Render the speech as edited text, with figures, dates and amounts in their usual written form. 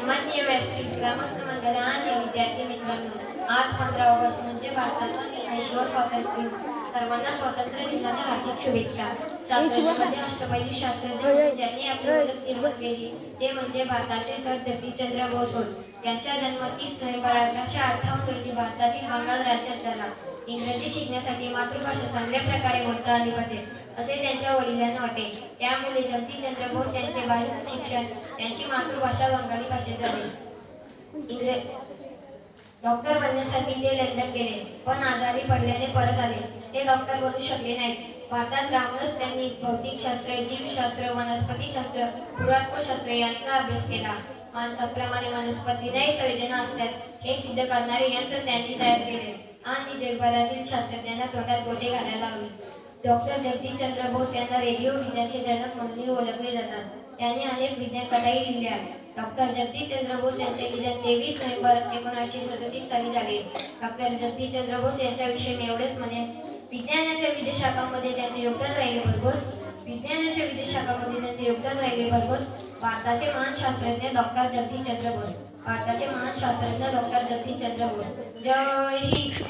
सन्माननीय व्यासपीठ, ग्रामस्थ मंडळ आणि विद्यार्थी मित्रांनो, आज 15 ऑगस्ट म्हणजे भारताचा विश्व स्वातंत्र्य दिन. सर्वांना स्वातंत्र्य दिनाच्या हार्दिक शुभेच्छा. शास्त्रज्ञांमध्ये अष्टपैलू शास्त्रज्ञ होते ज्यांनी आपली ओळख निर्माण केली ते म्हणजे भारताचे सर जगदीशचंद्र बोस होत. त्यांचा जन्म 30 नोव्हेंबर 1858 रोजी भारतातील बंगाल राज्यात झाला. इंग्रजी शिकण्यासाठी मातृभाषा चांगल्या प्रकारे बोलता आली पाहिजे असे त्यांच्या वडिलांना वाटे. त्यामुळे जगदीशचंद्र बोस यांचे बालपण शिक्षण त्यांची मातृभाषा बंगाली भाषेत झाले. डॉक्टर बनण्यासाठी ते लंडन गेले, पण आजारी पडल्याने परत आले. ते डॉक्टर बनू शकले नाहीत. भारतात राहूनच त्यांनी भौतिकशास्त्र, जीवशास्त्र, वनस्पतीशास्त्र, पुरातत्वशास्त्र यांचा अभ्यास केला. माणसाप्रमाणे वनस्पतींनाही संवेदना असतात हे सिद्ध करणारे यंत्र त्यांनी तयार केले आणि जगभरातील शास्त्रज्ञांना तोंडात गोटे घालायला लावले. डॉक्टर जगदीशचंद्र बोस यांना रेडिओ विज्ञानाचे जनक म्हणूनही ओळखले जातात. त्यांनी अनेक विज्ञान कथाही लिहिल्या. डॉक्टर जगदीशचंद्र बोस यांचे निधन 23 नोव्हेंबर 1937 साली झाले. डॉक्टर जगदीशचंद्र बोस यांच्याविषयी मी एवढेच म्हणेन, विज्ञानाच्या विविध शाखांमध्ये त्यांचे योगदान राहिले भरघोस. भारताचे महान शास्त्रज्ञ डॉक्टर जगदीशचंद्र बोस. जय हिंद.